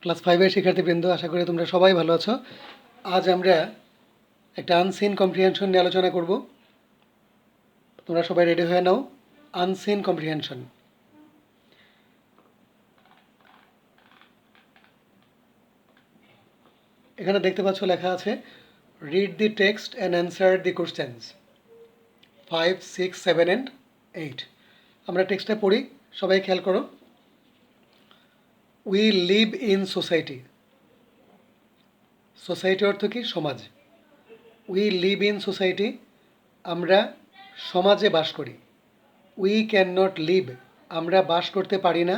Class 5-এর শিক্ষার্থীবৃন্দ, আশা করি তোমরা সবাই ভালো আছো। আজ আমরা একটা আনসিন কম্প্রিহেনশন নিয়ে আলোচনা করব। তোমরা সবাই রেডি হয়ে নাও। Unseen comprehension. এখানে দেখতে পাচ্ছ লেখা আছে read the text and answer the questions 5, 6, 7 and 8। আমরা টেক্সটটা পড়ি, সবাই খেয়াল করো। We live in society. Society অর্থ কি? সমাজ। উই লিভ ইন সোসাইটি, আমরা সমাজে বাস করি। উই ক্যান নট লিভ, আমরা বাস করতে পারি না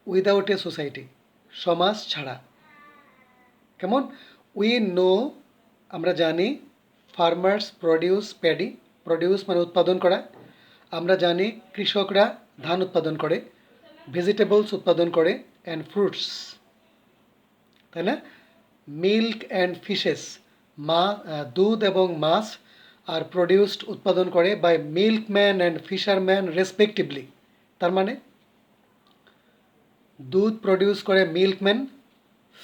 উইদাউট এ সোসাইটি, সমাজ ছাড়া। কেমন? উই নো, আমরা জানি, ফার্মার্স প্রডিউস প্যাডি, প্রডিউস মানে উৎপাদন করা। আমরা জানি কৃষকরা ধান উৎপাদন করে, ভেজিটেবলস উৎপাদন করে, অ্যান্ড ফ্রুটস, তাই না? মিল্ক অ্যান্ড ফিশেস, দুধ এবং মাছ আর প্রডিউসড উৎপাদন করে by milkman and fisherman respectively. তার মানে দুধ প্রডিউস করে মিল্কম্যান,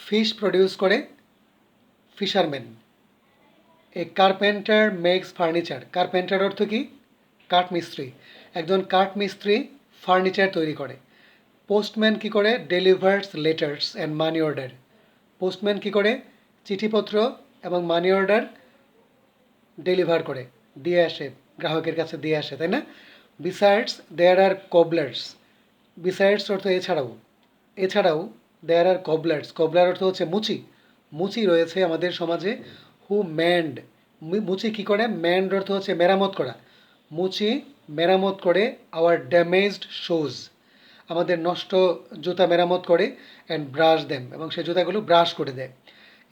ফিশ প্রডিউস করে fisherman. A carpenter makes furniture. Carpenter অর্থ কি? কাঠমিস্ত্রি। একজন কাঠমিস্ত্রি ফার্নিচার তৈরি করে। পোস্টম্যান কি করে? Delivers letters and money order. Postman কি করে? চিঠিপত্র এবং মানি অর্ডার ডেলিভার করে, দিয়ে আসে, গ্রাহকের কাছে দিয়ে আসে, তাই না? বিসাইডস দেয়ার আর কবলার্স। বিসাইডস অর্থ এছাড়াও, এছাড়াও দেয়ার আর কবলার্স। কবলার অর্থ হচ্ছে মুচি। মুচি রয়েছে আমাদের সমাজে। হু ম্যান্ড, মুচি কি করে? ম্যান্ড অর্থ হচ্ছে মেরামত করা। মুচি মেরামত করে আওয়ার ড্যামেজড শুজ, আমাদের নষ্ট জুতা মেরামত করে, অ্যান্ড ব্রাশ দেম, এবং সেই জুতাগুলো ব্রাশ করে দেয়।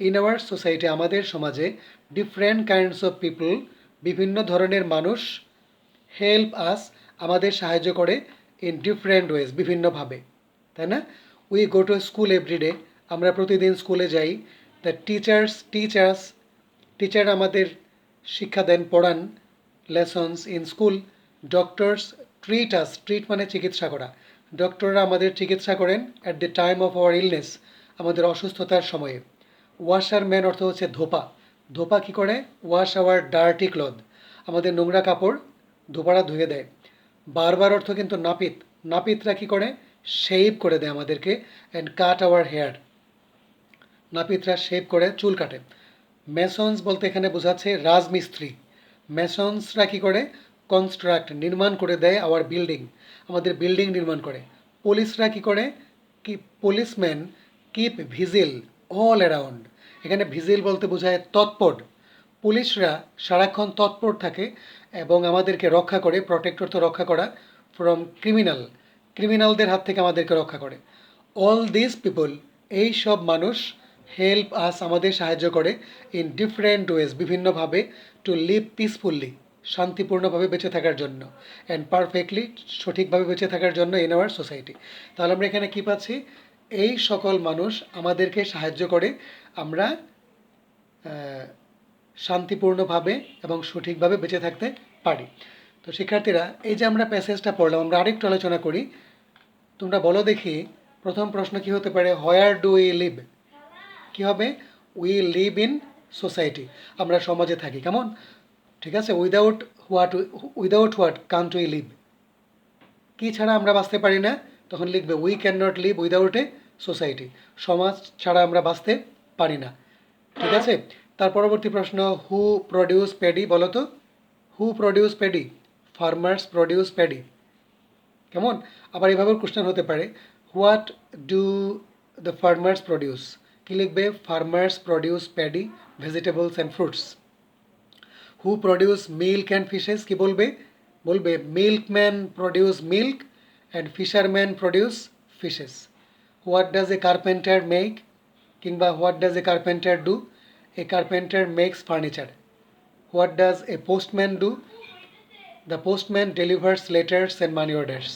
ইন আওয়ার সোসাইটি, আমাদের সমাজে, ডিফারেন্ট কাইন্ডস অফ পিপল, বিভিন্ন ধরনের মানুষ, হেল্প আস, আমাদের সাহায্য করে, ইন ডিফারেন্ট ওয়েজ, বিভিন্নভাবে, তাই না? We go to school every day, আমরা প্রতিদিন স্কুলে যাই। The teachers teach us, teacher আমাদের শিক্ষা দেন, পড়ান, lessons in school. Doctors treat us, treat মানে চিকিৎসা করা। ডক্টররা আমাদের চিকিৎসা করেন at the time of our illness, আমাদের অসুস্থতার সময়ে। ওয়াশার ম্যান অর্থ হচ্ছে ধোপা। ধোপা কী করে? ওয়াশ আওয়ার ডার্টি ক্লথ, আমাদের নোংরা কাপড় ধোপারা ধুয়ে দেয়। বারবার অর্থ কিন্তু নাপিত। নাপিতরা কী করে? শেভ করে দেয় আমাদেরকে, অ্যান্ড কাট আওয়ার হেয়ার, নাপিতরা শেভ করে, চুল কাটে। মেসন্স বলতে এখানে বোঝাচ্ছে রাজমিস্ত্রি। মেসন্সরা কী করে? কনস্ট্রাক্ট, নির্মাণ করে দেয় আওয়ার বিল্ডিং, আমাদের বিল্ডিং নির্মাণ করে। পুলিশরা কী করে? কি policeman keep vigil all around, এখানে ভিজিল বলতে বোঝায় তৎপর। পুলিশরা সারাক্ষণ তৎপর থাকে এবং আমাদেরকে রক্ষা করে, প্রটেক্ট অর্থ রক্ষা করা, ফ্রম ক্রিমিনাল, ক্রিমিনালদের হাত থেকে আমাদেরকে রক্ষা করে। অল দিস পিপল, এই সব মানুষ, হেল্প আস, আমাদের সাহায্য করে, ইন ডিফারেন্ট ওয়েজ, বিভিন্নভাবে, টু লিভ পিসফুল্লি, শান্তিপূর্ণভাবে বেঁচে থাকার জন্য, অ্যান্ড পারফেক্টলি, সঠিকভাবে বেঁচে থাকার জন্য, ইন আওয়ার সোসাইটি। তাহলে আমরা এখানে কী পাচ্ছি? এই সকল মানুষ আমাদেরকে সাহায্য করে, আমরা শান্তিপূর্ণভাবে এবং সঠিকভাবে বেঁচে থাকতে পারি। তো শিক্ষার্থীরা, এই যে আমরা প্যাসেজটা পড়লাম, আমরা আরেকটু আলোচনা করি। তোমরা বলো দেখি, প্রথম প্রশ্ন কি হতে পারে? Where do we live? কী হবে? উই লিভ ইন সোসাইটি, আমরা সমাজে থাকি। কেমন? ঠিক আছে। Without what can't we live? কী ছাড়া আমরা বাঁচতে পারি না? তখন লিখবে we can not live without a society, সমাজ ছাড়া আমরা বাঁচতে পারি না। ঠিক আছে। তার পরবর্তী প্রশ্ন, হু প্রডিউস প্যাডি? বলো তো, who produce paddy? Farmers produce paddy. কেমন? আবার এভাবে কোশ্চেন হতে পারে, what do the farmers produce? কী লিখবে? Farmers produce paddy, vegetables and fruits. Who produce milk and fishes? কী বলবে? বলবে milkman produce milk and fisherman produce fishes. What does a carpenter make? কিংবা what does a carpenter do? A carpenter makes furniture. What does a postman do? The postman delivers letters and money orders.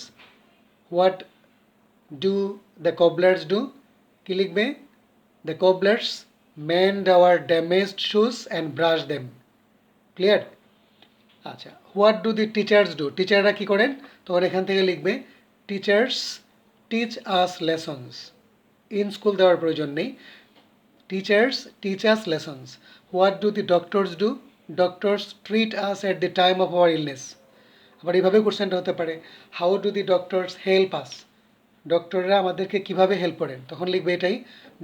What do the cobblers do? কী লিখবে? The cobblers mend our damaged shoes and brush them. Clear? আচ্ছা, what do the teachers do? টিচাররা কী করেন? তখন এখান থেকে লিখবে teachers teach us lessons in school দেওয়ার প্রয়োজন নেই। Teachers teach us lessons. What do the doctors do? Doctors treat us at the time of our illness. আবার এইভাবে কোশ্চেনটা হতে পারে, how do the doctors help us? ডক্টররা আমাদেরকে কিভাবে হেল্প করেন? তখন লিখবে এটাই,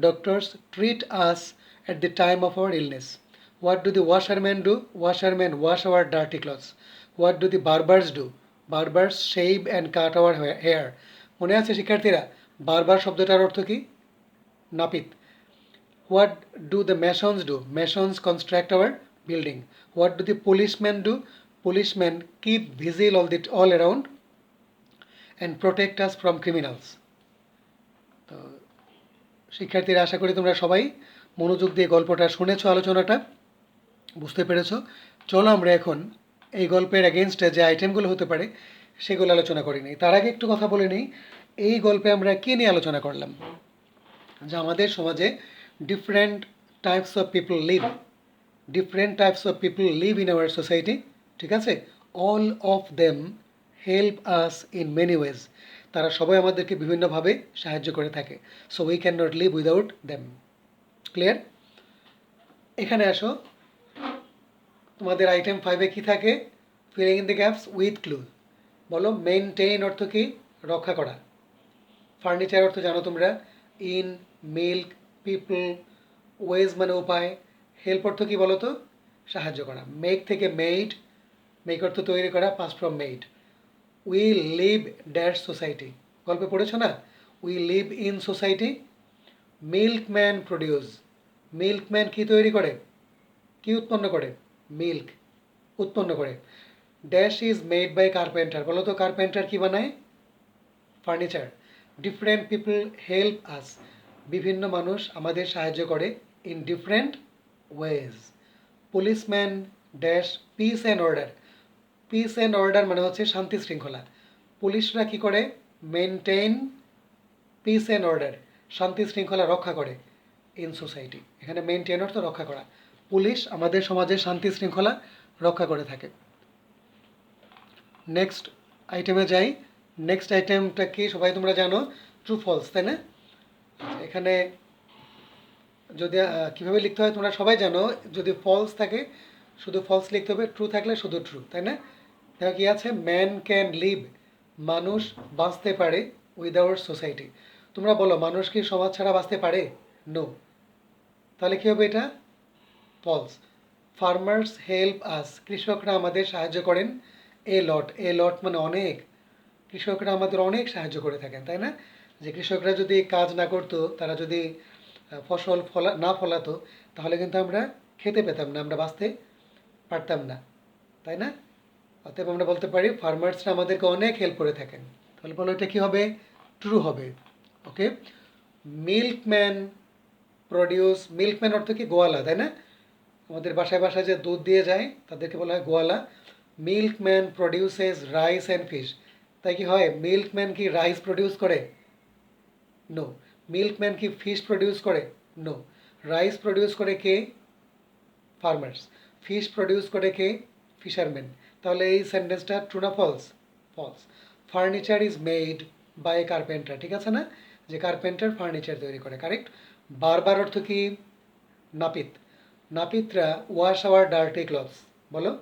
doctors treat us at the time of our illness. What do the washerman do? Washerman wash our dirty clothes. What do the barbers do? Barbers shave and cut our hair. মনে আছে শিক্ষার্থীরা, barber শব্দটার অর্থ কি? নাপিত। What do the masons do? Masons construct our building. What do the policeman do? Policeman keep vigil all around and protect us from criminals. তো শিক্ষার্থীরা, আশা করি তোমরা সবাই মনোযোগ দিয়ে গল্পটা শুনেছো, আলোচনাটা বুঝতে পেরেছো। চলো আমরা এখন এই গল্পের এগেনস্টে যে আইটেমগুলো হতে পারে সেগুলো আলোচনা করে নিই। তার আগে একটু কথা বলে নিই, এই গল্পে আমরা কী নিয়ে আলোচনা করলাম? যে আমাদের সমাজে different types of people live, different types of people live in our society, ঠিক আছে? All of them help us in many ways. তারা সবাই আমাদেরকে বিভিন্নভাবে সাহায্য করে থাকে। So we can not live without them. Clear? এখানে আসো, তোমাদের আইটেম 5-এ কী থাকে? Filling in the gaps with clue. বলো, মেনটেইন অর্থ কী? রক্ষা করা। ফার্নিচার অর্থ জানো তোমরা, ইন, মিল্ক, পিপল, ওয়েজ মানে উপায়। হেল্প অর্থ কী বলো তো? সাহায্য করা। মেক থেকে মেড, মেক অর্থ তৈরি করা, past form made. We live dash society, গল্পে পড়েছো না? We live in society. Milkman produce, milkman কী তৈরি করে? কী উৎপন্ন করে? মিল্ক উৎপন্ন করে। Dash is made by carpenter, বলো তো কার্পেন্টার কী বানায়? Furniture. Different people help us, বিভিন্ন মানুষ আমাদের সাহায্য করে in different ways. Policeman dash peace and order, peace and order মানে হচ্ছে শান্তি শৃঙ্খলা। পুলিশরা কী করে? মেনটেইন পিস অ্যান্ড অর্ডার, শান্তি শৃঙ্খলা রক্ষা করে ইন সোসাইটি। এখানে মেনটেন অর্থ রক্ষা করা। পুলিশ আমাদের সমাজে শান্তি শৃঙ্খলা রক্ষা করে থাকে। নেক্সট আইটেমে যাই। নেক্সট আইটেমটা কি সবাই তোমরা জানো? ট্রু ফলস, তাই না? এখানে যদি কীভাবে লিখতে হয় তোমরা সবাই জানো। যদি ফলস থাকে শুধু ফলস লিখতে হবে, ট্রু থাকলে শুধু ট্রু, তাই না? দেখো কী আছে, ম্যান ক্যান লিভ, মানুষ বাঁচতে পারে উইদাউট সোসাইটি। তোমরা বলো, মানুষ কি সমাজ ছাড়া বাঁচতে পারে? নো। তাহলে কী হবে এটা? ফলস। ফার্মার্স হেল্প আস, কৃষকরা আমাদের সাহায্য করেন। এ লট, এ লট মানে অনেক। কৃষকরা আমাদের অনেক সাহায্য করে থাকেন, তাই না? যে কৃষকরা যদি কাজ না করতো, তারা যদি ফসল না ফলাতো, তাহলে কিন্তু আমরা খেতে পেতাম না, আমরা বাঁচতে পারতাম না, তাই না? অতএব আমরা বলতে পারি ফার্মার্সরা আমাদেরকে অনেক হেল্প করে থাকেন। তাহলে বলো এটা কী হবে? ট্রু হবে। ওকে। মিল্কম্যান প্রডিউস, মিল্কম্যান অর্থ কি? গোয়ালা, তাই না? আমাদের বাসায় বাসায় যে দুধ দিয়ে যায় তাদেরকে বলা হয় গোয়ালা। Milkman produces rice and fish, তাই কি হয়? মিল্কম্যান কি রাইস প্রডিউস করে? নো। মিল্কম্যান কি ফিশ প্রডিউস করে? নো। রাইস প্রডিউস করে কে? ফার্মার্স। ফিশ প্রডিউস করে কে? ফিশারম্যান। তাহলে এই সেন্টেন্সটা ট্রু না false? False. Furniture is made by carpenter, ঠিক আছে না? যে কার্পেন্টার ফার্নিচার তৈরি করে, কারেক্ট। বারবার অর্থ কি? নাপিত। নাপিতরা ওয়াশ আওয়ার ডার্টি ক্লথস, বলো।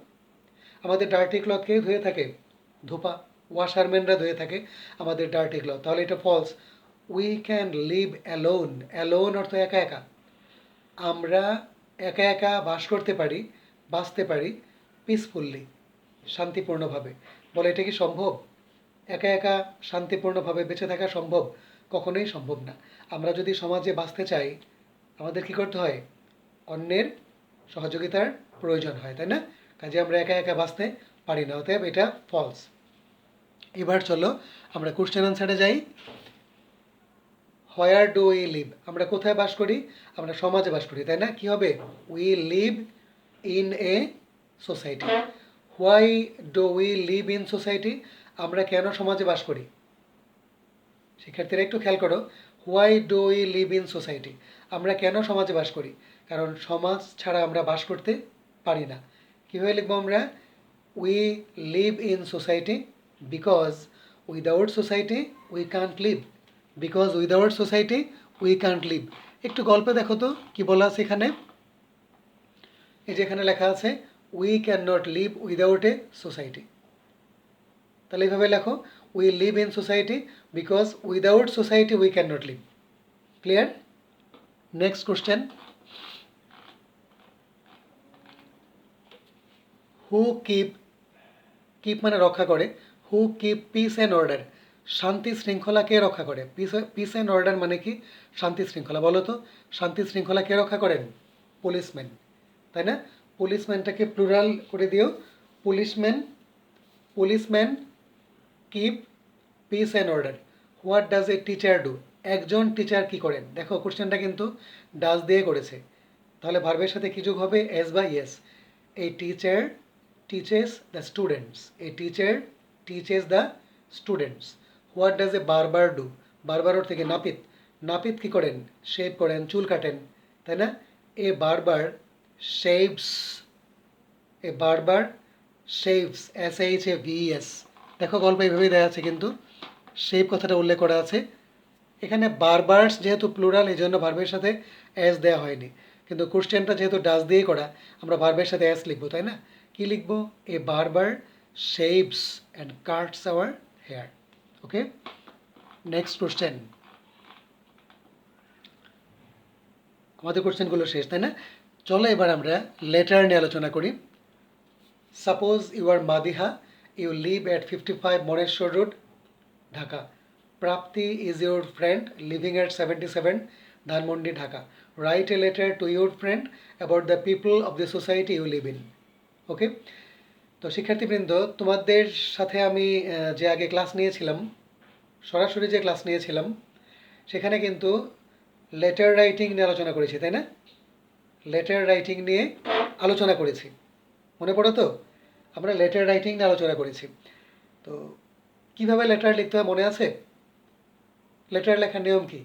আমাদের ডার্টি ক্লথ কে ধুয়ে থাকে? ধোপা, ওয়াশারম্যানরা ধুয়ে থাকে আমাদের ডার্টি ক্লথ। তাহলে এটা false. We can live alone, alone অর্থ একা একা। আমরা একা একা বাস করতে পারি, বাঁচতে পারি পিসফুললি, শান্তিপূর্ণভাবে। বলে এটা কি সম্ভব? একা একা শান্তিপূর্ণভাবে বেঁচে থাকা সম্ভব? কখনোই সম্ভব না। আমরা যদি সমাজে বাঁচতে চাই, আমাদের কি করতে হয়? অন্যের সহযোগিতার প্রয়োজন হয়, তাই না? কাজে আমরা একা একা বাঁচতে পারি না, অতএব এটা ফলস। এবার চলো আমরা কোশ্চেন আনসারে যাই। হোয়ার ডু উই লিভ, আমরা কোথায় বাস করি? আমরা সমাজে বাস করি, তাই না? কি হবে? We live in a society. Why do we live in society, আমরা কেন সমাজে বাস করি? শিক্ষার্থীরা একটু খেয়াল করো, why do we live in society, আমরা কেন সমাজে বাস করি? কারণ সমাজ ছাড়া আমরা বাস করতে পারি না। কীভাবে লিখবো আমরা? We live in society because without society we can't live, because without society we can't live. একটু গল্পে দেখো তো কি বলা আছে এখানে। এই যে এখানে লেখা আছে we can not live without a society. তাহলে এইভাবে লেখো, we live in society because without society we can not live. Clear? Next question, who keep, keep মানে রক্ষা করে, who keep peace and order, শান্তি শৃঙ্খলা কে রক্ষা করে? পিস অ্যান্ড অর্ডার মানে কি? শান্তি শৃঙ্খলা। বলো তো, শান্তি শৃঙ্খলা কে রক্ষা করেন? পুলিশম্যান, তাই না? পুলিশম্যানটাকে প্লুরাল করে দিও, policeman. Policeman keep peace and order. What does a teacher do? একজন টিচার কি করেন? দেখো কোশ্চেনটা কিন্তু ডাজ দিয়ে করেছে, তাহলে ভার্বের সাথে কি যোগ হবে? এস বা ইয়েস। এই teacher teaches the students, a teacher teaches the students. What does এ বারবার ডু? বারবার ওর থেকে নাপিত, নাপিত কি করেন? শেভ করেন, চুল কাটেন, তাই না? এ বারবার শেভস, এ বারবার শেভস, SHAVES। দেখো গল্প এইভাবেই দেওয়া আছে, কিন্তু শেভ কথাটা উল্লেখ করা আছে এখানে। বারবার্স যেহেতু প্লুরাল এই জন্য ভার্বের সাথে এস দেওয়া হয়নি, কিন্তু কোশ্চেনটা যেহেতু ডাজ দিয়ে করা, আমরা ভার্বের সাথে এস লিখবো, তাই না? কি লিখবো? A barber shaves and cuts our hair. Okay, next question. আমাদের কোশ্চেনগুলো শেষ, তাই না? চলো এবার আমরা লেটার নিয়ে আলোচনা করি। Suppose you are Madiha, you live at 55 Moneshwar road, Dhaka. Prapti is your friend living at 77 Dhanmondi, Dhaka. Write a letter to your friend about the people of the society you live in. Okay, তো শিক্ষার্থীবৃন্দ, তোমাদের সাথে আমি যে আগে ক্লাস নিয়েছিলাম, সরাসরি যে ক্লাস নিয়েছিলাম, সেখানে কিন্তু লেটার রাইটিং নিয়ে আলোচনা করেছি, তাই না? লেটার রাইটিং নিয়ে আলোচনা করেছি, মনে পড়ো তো? আমরা লেটার রাইটিং নিয়ে আলোচনা করেছি। তো কীভাবে লেটার লিখতে হয় মনে আছে? লেটার লেখার নিয়ম কি?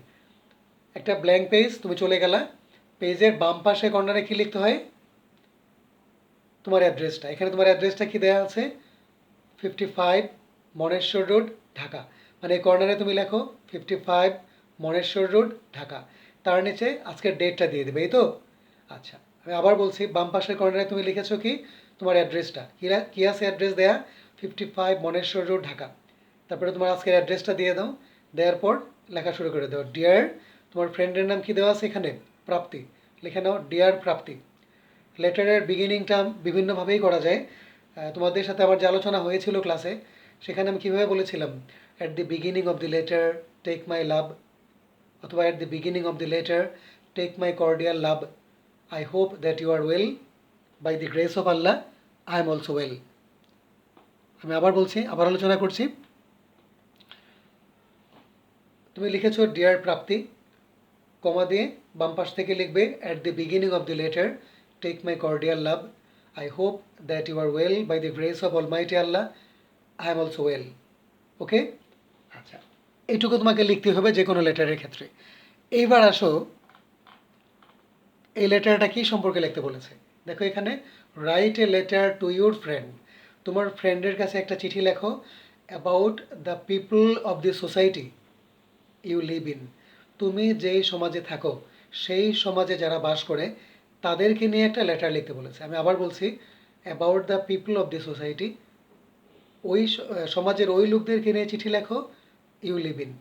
একটা ব্ল্যাঙ্ক পেজ, তুমি চলে গেলা, পেজের বাম পাশে কর্নারে কী লিখতে হয়? তোমার অ্যাড্রেসটা। এখানে তোমার অ্যাড্রেসটা কি দেওয়া আছে? 55 মনেশ্বর রোড, ঢাকা। মানে এই কর্নারে তুমি লেখো 55 মনেশ্বর রোড, ঢাকা। তার নিচে আজকের ডেটটা দিয়ে দেবে, এই তো? আচ্ছা, আমি আবার বলছি, বাম পাশের কর্নারে তুমি লিখেছো কি? তোমার অ্যাড্রেসটা। কী আছে অ্যাড্রেস দেয়া? 55 মনেশ্বর রোড, ঢাকা। তারপরে তোমার আজকের অ্যাড্রেসটা দিয়ে দাও, দেওয়ার পর লেখা শুরু করে দাও, ডিয়ার, তোমার ফ্রেন্ডের নাম কি দেওয়া আছে এখানে? প্রাপ্তি। লিখে নাও, ডিয়ার প্রাপ্তি। লেটারের বিগিনিংটা বিভিন্নভাবেই করা যায়। তোমাদের সাথে আমার যে আলোচনা হয়েছিল ক্লাসে, সেখানে আমি কীভাবে বলেছিলাম, at the beginning of the letter take my love, অথবা at the beginning of the letter take my cordial love, I hope that you are well, by the grace of Allah I am also well. আমি আবার বলছি, আবার আলোচনা করছি। তুমি লিখেছো deer প্রাপ্তি, কমা দিয়ে বাম পাশ থেকে লিখবে at the beginning of the letter take my cordial love, I hope that you are well, by the grace of almighty Allah I am also well. Okay, আচ্ছা, এইটুকু তোমাকে লিখতে হবে যে কোনো লেটারের ক্ষেত্রে। এইবার আসো, এই লেটারটা কী সম্পর্কে লিখতে বলেছে। দেখো এখানে, write a letter to your friend, তোমার ফ্রেন্ডের কাছে একটা চিঠি লেখো, about the people of the society you live in, তুমি যেই সমাজে থাকো সেই সমাজে যারা বাস করে তাদেরকে নিয়ে একটা লেটার লিখতে বলেছে। আমি আবার বলছি, about the people of the society, ওই সমাজের ওই লোকদেরকে নিয়ে চিঠি লেখো, ইউ লিভ ইন,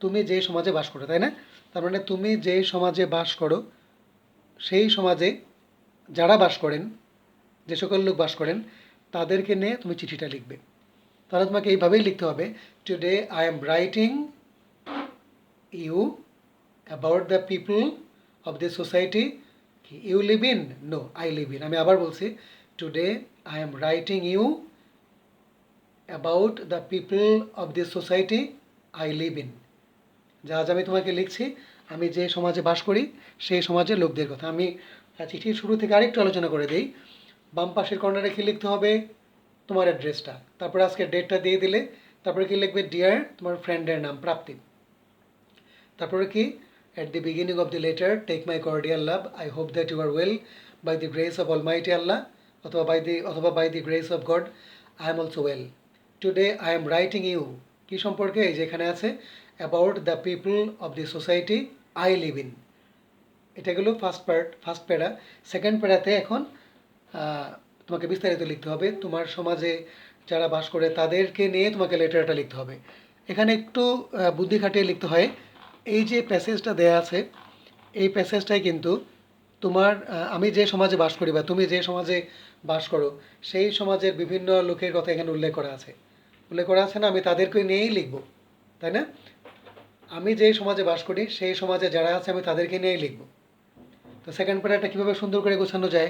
তুমি যেই সমাজে বাস করো, তাই না? তার মানে তুমি যেই সমাজে বাস করো সেই সমাজে যারা বাস করেন, যে সকল লোক বাস করেন, তাদেরকে নিয়ে তুমি চিঠিটা লিখবে। তাহলে তোমাকে এইভাবেই লিখতে হবে, today I am writing you about the people of the society you live in, no I live in. আমি আবার বলছি, today I am writing you about the people of this society I live in. যা আজ আমি তোমাকে লিখছি, আমি যে সমাজে বাস করি সেই সমাজের লোকদের কথা। আমি চিঠির শুরু থেকে আরেকটু আলোচনা করে দিই। বাম পাশের কর্নারে কি লিখতে হবে? তোমার অ্যাড্রেসটা, তারপরে আজকে ডেটটা দিয়ে দিলে, তারপরে কি লিখবে? ডিয়ার, তোমার ফ্রেন্ডের নাম প্রাপ্তি। তারপরে কি? At the beginning of the letter take my cordial love, I hope that you are well, by the grace of almighty Allah, অথবা by the grace of God I am also well. Today I am writing you, কী সম্পর্কে? এই যেখানে আছে about the people of the society I live in. এটা গেলো first প্যারা। Second প্যারাতে এখন তোমাকে বিস্তারিত লিখতে হবে, তোমার সমাজে যারা বাস করে তাদেরকে নিয়ে তোমাকে লেটারটা লিখতে হবে। এখানে একটু বুদ্ধি খাটিয়ে লিখতে হয়। এই যে প্যাসেজটা দেয়া আছে, এই প্যাসেজটাই কিন্তু তোমার আমি যে সমাজে বাস করি বা তুমি যে সমাজে বাস করো সেই সমাজের বিভিন্ন লোকের কথা এখানে উল্লেখ করা আছে না, আমি তাদেরকে নিয়েই লিখব, তাই না? আমি যেই সমাজে বাস করি সেই সমাজে যারা আছে আমি তাদেরকে নিয়েই লিখব। তো সেকেন্ড প্যারাটা কীভাবে সুন্দর করে গোছানো যায়,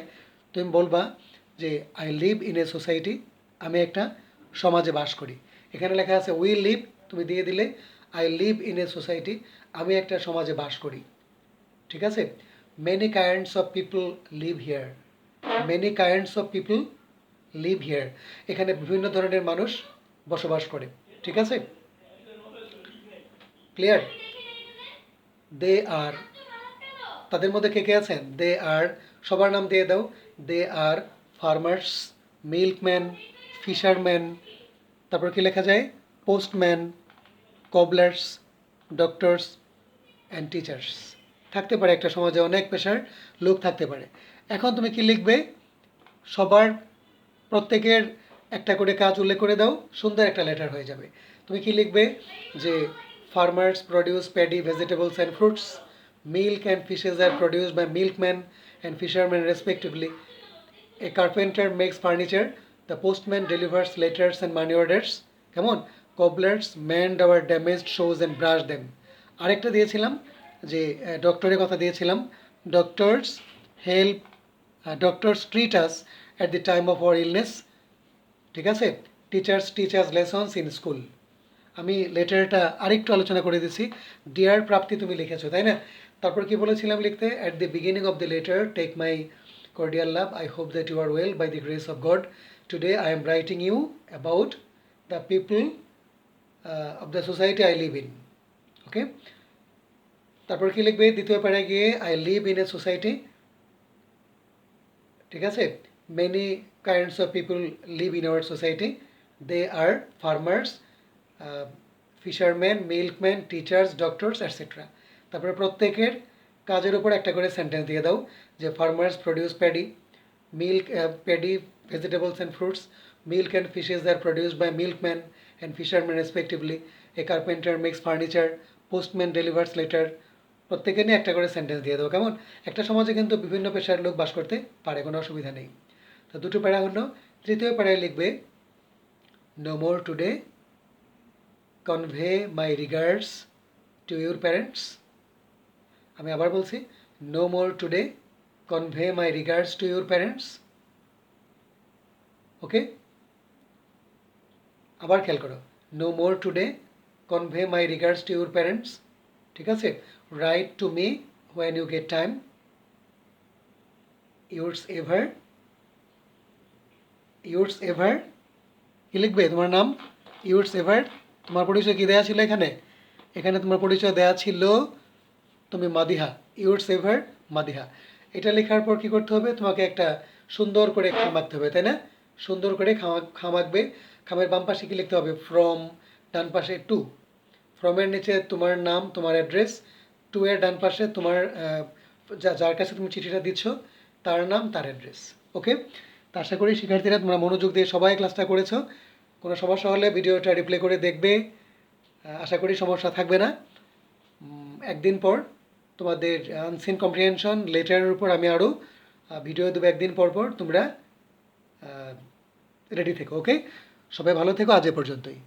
তুমি বলবা যে I live in a society, আমি একটা সমাজে বাস করি। এখানে লেখা আছে উই লিভ, তুমি দিয়ে দিলে I live in a society, আমি একটা সমাজে বাস করি। ঠিক আছে? Many kinds of people live here, many kinds of people live here, এখানে বিভিন্ন ধরনের মানুষ বসবাস করে। ঠিক আছে? ক্লিয়ার? দে আর, তাদের মধ্যে কে কে আছেন? দে আর, সবার নাম দিয়ে দাও। They are farmers, milkman, fisherman, তারপর কি লেখা যায়? Postman, cobblers, doctors and teachers. থাকতে পারে একটা সমাজে অনেক পেশার লোক থাকতে পারে। এখন তুমি কি লিখবে? সবার প্রত্যেকের একটা করে কাজ উল্লেখ করে দাও, সুন্দর একটা লেটার হয়ে যাবে। তুমি কি লিখবে? যে farmers produce paddy, vegetables and fruits, milk and fishes are produced by milkman and fisherman respectively, a carpenter makes furniture, the postman delivers letters and money orders, কেমন? Cobblers mend our damaged shoes and brush them. আরেকটা দিয়েছিলাম যে ডক্টরের কথা দিয়েছিলাম, doctors help, doctors treat us at the time of our illness. ঠিক আছে? Teachers teach us lessons in school. আমি লেটারটা আরেকটু আলোচনা করে দিচ্ছি। ডিয়ার প্রাপ্তি তুমি লিখেছো, তাই না? তারপর কি বলেছিলাম লিখতে? At the beginning of the letter take my cordial love, I hope that you are well by the grace of God. Today I am writing you about the people of the society I live in. Okay? তারপর কি লিখবে? দ্বিতীয় প্যারায় গিয়ে I live in a society. ঠিক আছে? Many kinds of people live in our society, they are farmers, fisherman, milkman, teachers, doctors etcetera. তারপরে প্রত্যেকের কাজের উপর একটা করে সেন্টেন্স দিয়ে দাও, যে farmers produce paddy, milk paddy, vegetables and fruits, milk and fishes are produced by milkman and fisherman respectively, a carpenter makes furniture, postman delivers letter. প্রত্যেকে নিয়ে একটা করে সেন্টেন্স দিয়ে দেবো, কেমন? একটা সমাজে কিন্তু বিভিন্ন পেশার লোক বাস করতে পারে, কোনো অসুবিধা নেই। তো দুটো প্যারা হলো। তৃতীয় প্যারায় লিখবে no more today, convey my regards to your parents. আমি আবার বলছি, no more today, convey my regards to your parents. Okay? আবার খেয়াল করো, no more today, convey my regards to your parents. ঠিক আছে? Write to me when you get time, yours ever, yours ever, কি লিখবে? তোমার নাম ইউরস এভার। তোমার পরিচয় কি দেওয়া ছিল এখানে? এখানে তোমার পরিচয় দেওয়া ছিল তুমি মাদিহা, ইউরস এভার মাদিহা। এটা লেখার পর কী করতে হবে? তোমাকে একটা সুন্দর করে খাম আঁকতে হবে, তাই না? সুন্দর করে খাম আঁকবে। খামের বাম পাশে কি লিখতে হবে? ফ্রম, ডান পাশে টু। ফ্রমের নিচে তোমার নাম, তোমার অ্যাড্রেস, টু এর ডান পাশে তোমার যার কাছে তুমি চিঠিটা দিচ্ছ তার নাম, তার অ্যাড্রেস। ওকে? তা আশা করি শিক্ষার্থীরা তোমরা মনোযোগ দিয়ে সবাই ক্লাসটা করেছো। কোনো সমস্যা হলে ভিডিওটা রিপ্লে করে দেখবে, আশা করি সমস্যা থাকবে না। একদিন পর তোমাদের আনসিন কম্প্রিহেনশন লেটারের উপর আমি আরও ভিডিও দেবো একদিন পর পর, তোমরা রেডি থেকো। ওকে? সবাই ভালো থেকো, আজ এ পর্যন্তই।